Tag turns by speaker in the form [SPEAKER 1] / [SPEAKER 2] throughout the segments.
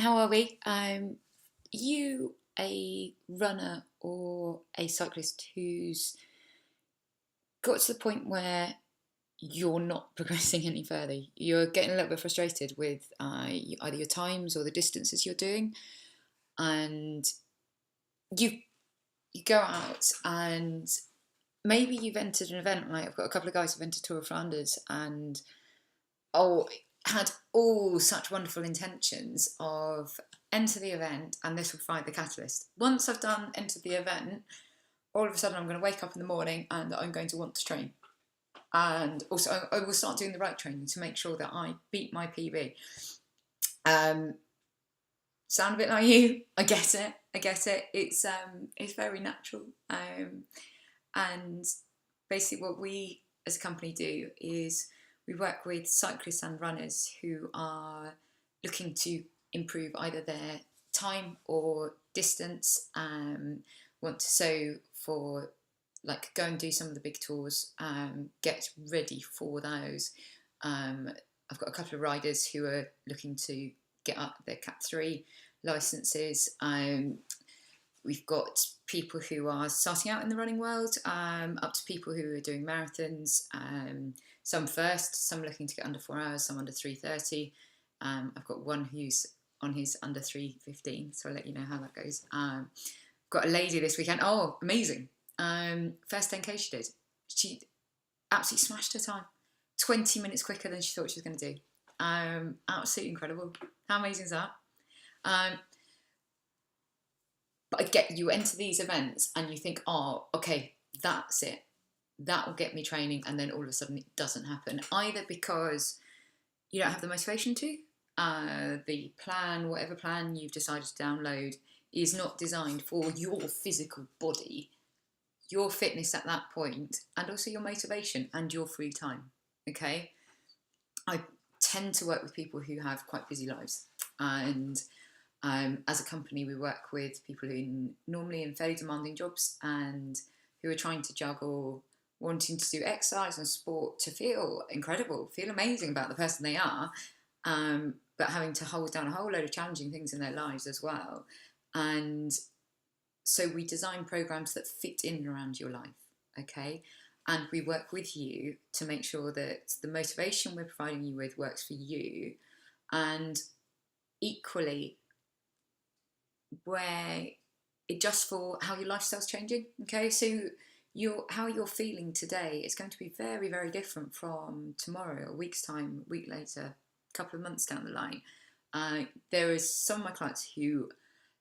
[SPEAKER 1] how are we? You a runner or a cyclist who's got to the point where you're not progressing any further? You're getting a little bit frustrated with either your times or the distances you're doing, and you you go out and maybe you've entered an event. Like I've got a couple of guys who've entered Tour of Flanders and oh, had all such wonderful intentions of enter the event and this will find the catalyst. Once I've done enter the event, all of a sudden I'm going to wake up in the morning and I'm going to want to train. And also I will start doing the right training to make sure that I beat my PB. Um, Sound a bit like you? I get it. I get it. It's very natural. And basically what we as a company do is we work with cyclists and runners who are looking to improve either their time or distance, want to for like go and do some of the big tours, get ready for those. I've got a couple of riders who are looking to get up their Cat 3 licenses. We've got people who are starting out in the running world, up to people who are doing marathons, some first, some looking to get under 4 hours, some under 3:30. I've got one who's on his under 3:15, so I'll let you know how that goes. Got a lady this weekend, oh, amazing. First 10K she did. She absolutely smashed her time. 20 minutes quicker than she thought she was going to do. Absolutely incredible. How amazing is that? But I get you enter these events and you think, oh, okay, that's it. That will get me training, and then all of a sudden it doesn't happen. Either because you don't have the motivation to, the plan, whatever plan you've decided to download, is not designed for your physical body, your fitness at that point, and also your motivation and your free time. Okay? I tend to work with people who have quite busy lives, and as a company, we work with people who normally in fairly demanding jobs and who are trying to juggle wanting to do exercise and sport to feel incredible, feel amazing about the person they are, but having to hold down a whole load of challenging things in their lives as well. And so we design programs that fit in around your life, okay? And we work with you to make sure that the motivation we're providing you with works for you, and equally where it just for how your lifestyle's changing. Okay, so how you're feeling today is going to be very, very different from tomorrow, a week's time, a week later, a couple of months down the line. There is some of my clients who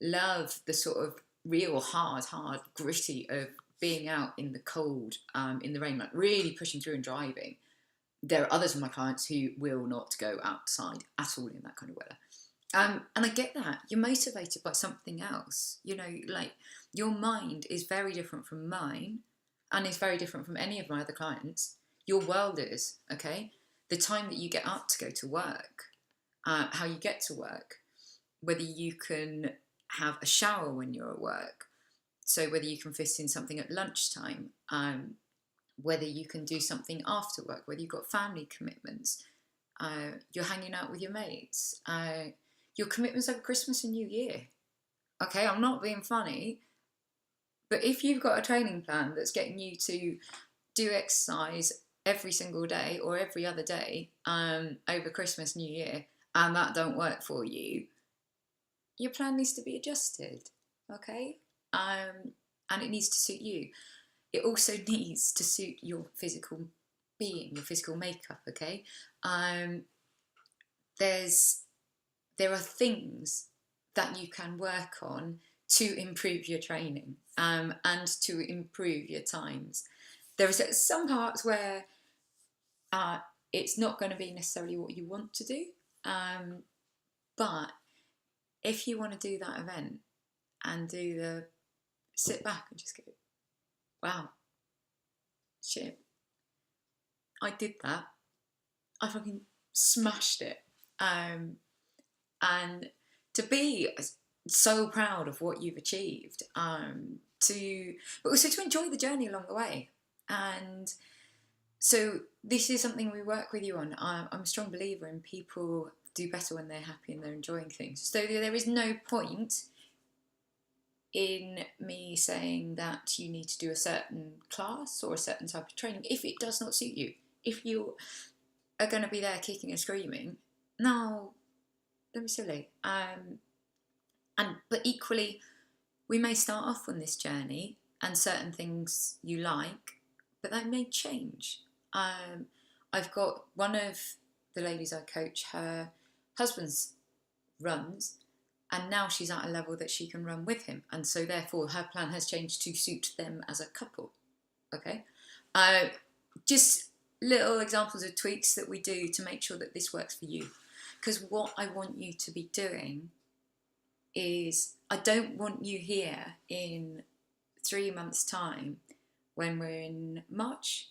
[SPEAKER 1] love the sort of real hard gritty of being out in the cold, in the rain, like really pushing through and driving. There are others of my clients who will not go outside at all in that kind of weather. And I get that. You're motivated by something else. You know, like your mind is very different from mine and is very different from any of my other clients. Your world is, okay? The time that you get up to go to work, how you get to work, whether you can have a shower when you're at work, so whether you can fit in something at lunchtime, whether you can do something after work, whether you've got family commitments, you're hanging out with your mates, your commitments over Christmas and New Year. Okay, I'm not being funny, but if you've got a training plan that's getting you to do exercise every single day or every other day over Christmas, New Year, and that don't work for you, your plan needs to be adjusted, okay? And it needs to suit you. It also needs to suit your physical being, your physical makeup, okay? There are things that you can work on to improve your training, and to improve your times. There are some parts where it's not going to be necessarily what you want to do, but if you want to do that event and do the sit back and just go, wow, shit, I did that. I fucking smashed it. And to be so proud of what you've achieved, but also to enjoy the journey along the way. And so this is something we work with you on. I'm a strong believer in people do better when they're happy and they're enjoying things. So there is no point in me saying that you need to do a certain class or a certain type of training if it does not suit you. If you are going to be there kicking and screaming, no, don't be silly. But equally, we may start off on this journey and certain things you like, but that may change. I've got one of the ladies I coach, her husband's runs, and now she's at a level that she can run with him, and so therefore her plan has changed to suit them as a couple. Okay, just little examples of tweaks that we do to make sure that this works for you. Because what I want you to be doing is, I don't want you here in 3 months' time when we're in March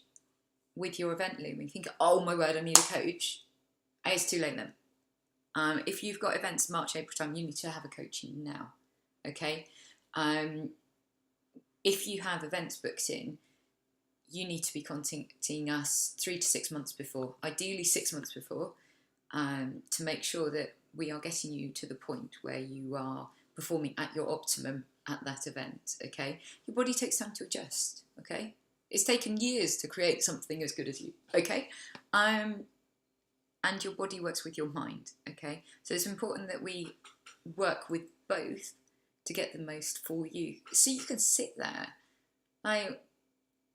[SPEAKER 1] with your event looming, think, oh my word, I need a coach. It's too late then. If you've got events March, April time, you need to have a coaching now, okay? If you have events booked in, you need to be contacting us 3 to 6 months before, ideally 6 months before, to make sure that we are getting you to the point where you are performing at your optimum at that event, okay? Your body takes time to adjust, okay? It's taken years to create something as good as you, okay? And your body works with your mind, okay? So it's important that we work with both to get the most for you. So you can sit there, like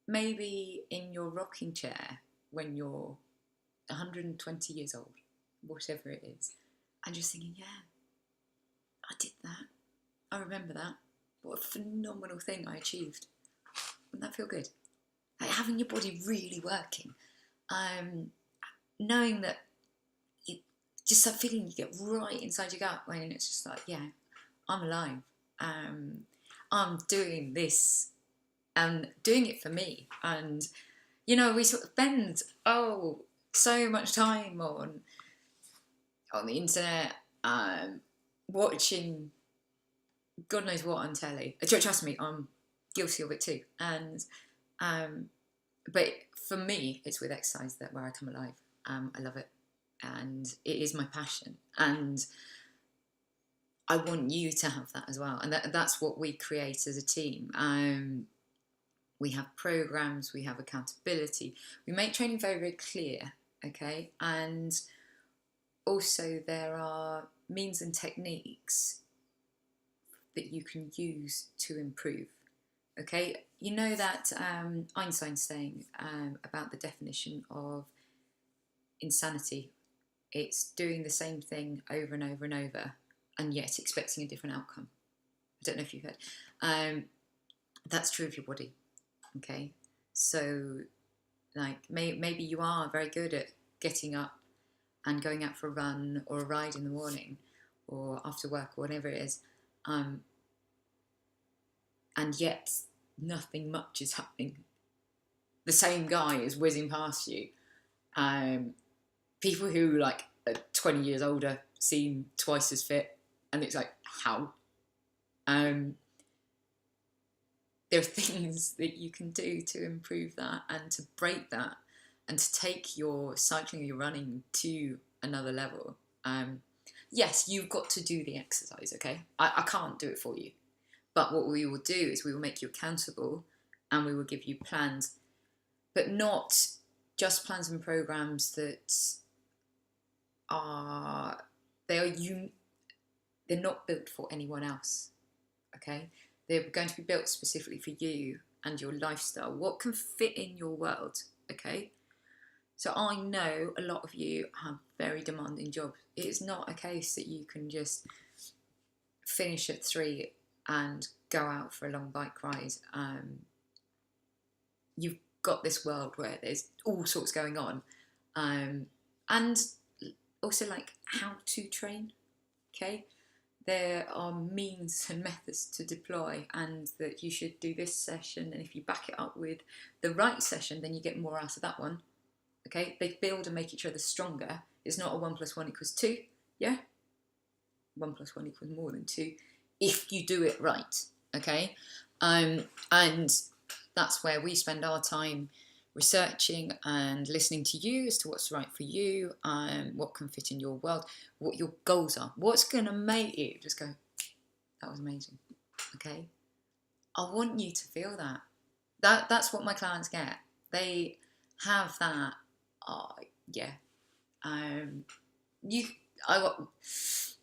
[SPEAKER 1] maybe in your rocking chair when you're 120 years old, whatever it is, and just thinking, yeah, I did that. I remember that. What a phenomenal thing I achieved. Wouldn't that feel good? Like having your body really working. Knowing that just that feeling you get right inside your gut when it's just like, yeah, I'm alive. I'm doing this and doing it for me. And, you know, we sort of spend, so much time on the internet, watching God knows what on telly. Trust me, I'm guilty of it too. And, but for me, it's with exercise that where I come alive. I love it. And it is my passion, and I want you to have that as well. And that's what we create as a team. We have programs, we have accountability, we make training very, very clear, okay? And also there are means and techniques that you can use to improve, okay? You know that Einstein's saying about the definition of insanity. It's doing the same thing over and over and over, and yet expecting a different outcome. I don't know if you've heard. That's true of your body, okay? So, like, maybe you are very good at getting up and going out for a run or a ride in the morning or after work or whatever it is, and yet nothing much is happening. The same guy is whizzing past you. People who like are 20 years older seem twice as fit, and it's like, how? There are things that you can do to improve that and to break that and to take your cycling or your running to another level. Yes, you've got to do the exercise, okay? I can't do it for you. But what we will do is we will make you accountable, and we will give you plans, but not just plans and programs that they're not built for anyone else, okay? They're going to be built specifically for you and your lifestyle, what can fit in your world, okay? So I know a lot of you have very demanding jobs. It is not a case that you can just finish at 3 and go out for a long bike ride. You've got this world where there's all sorts going on, and also like how to train, okay? There are means and methods to deploy, and that you should do this session, and if you back it up with the right session, then you get more out of that one, okay? They build and make each other stronger. It's not a 1 + 1 = 2, yeah? 1 + 1 = more than 2, if you do it right, okay? And that's where we spend our time researching and listening to you as to what's right for you, what can fit in your world, what your goals are, what's going to make you just go, that was amazing. Okay, I want you to feel that. That's what my clients get. They have that. Oh, yeah. You. I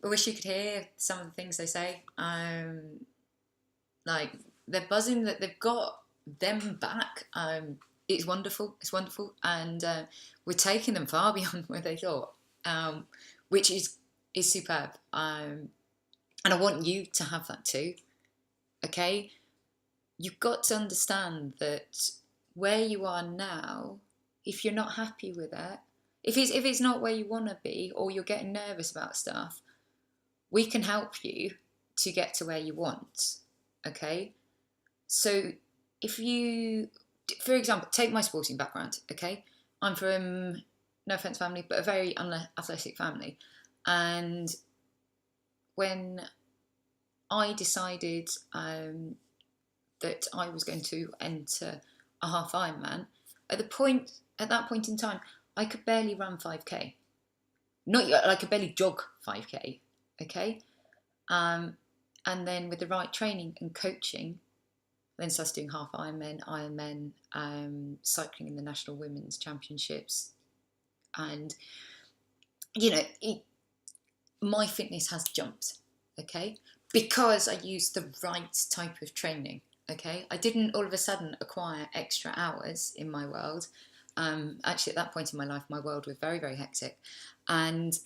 [SPEAKER 1] wish you could hear some of the things they say. Like they're buzzing that they've got them back. It's wonderful. It's wonderful, and we're taking them far beyond where they thought, which is superb. And I want you to have that too. Okay, you've got to understand that where you are now, if you're not happy with it, if it's not where you want to be, or you're getting nervous about stuff, we can help you to get to where you want. Okay, so if you, for example, take my sporting background. Okay, I'm from, no offense family, but a very unathletic family, and when I decided that I was going to enter a half Ironman, at that point in time, I could barely run 5k. I could barely jog 5k. Okay, and then with the right training and coaching, then started doing half Ironmen, cycling in the National Women's Championships, and my fitness has jumped. Okay, because I used the right type of training. Okay, I didn't all of a sudden acquire extra hours in my world. Actually, at that point in my life, my world was very, very hectic, and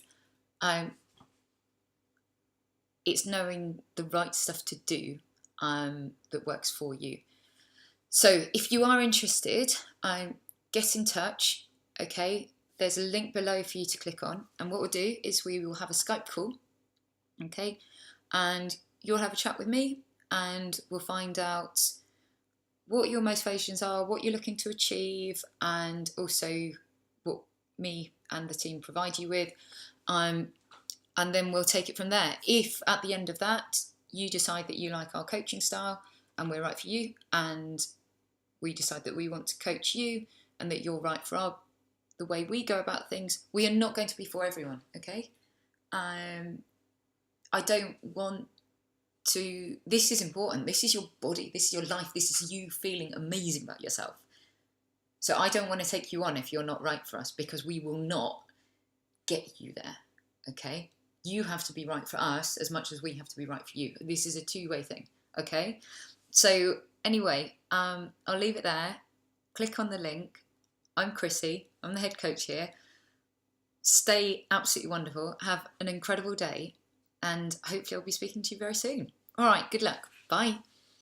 [SPEAKER 1] it's knowing the right stuff to do that works for you. So if you are interested, get in touch. Okay, there's a link below for you to click on, and what we'll do is we will have a Skype call. Okay, and you'll have a chat with me, and we'll find out what your motivations are, what you're looking to achieve, and also what me and the team provide you with. And then we'll take it from there. If at the end of that you decide that you like our coaching style and we're right for you, and we decide that we want to coach you and that you're right for the way we go about things, we are not going to be for everyone. Okay, I don't want to. This is important. This is your body. This is your life. This is you feeling amazing about yourself. So I don't want to take you on if you're not right for us, because we will not get you there. Okay, you have to be right for us as much as we have to be right for you. This is a two-way thing. Okay, so anyway, I'll leave it there. Click on the link. I'm Chrissy. I'm the head coach here. Stay absolutely wonderful. Have an incredible day, and hopefully I'll be speaking to you very soon. All right, good luck. Bye.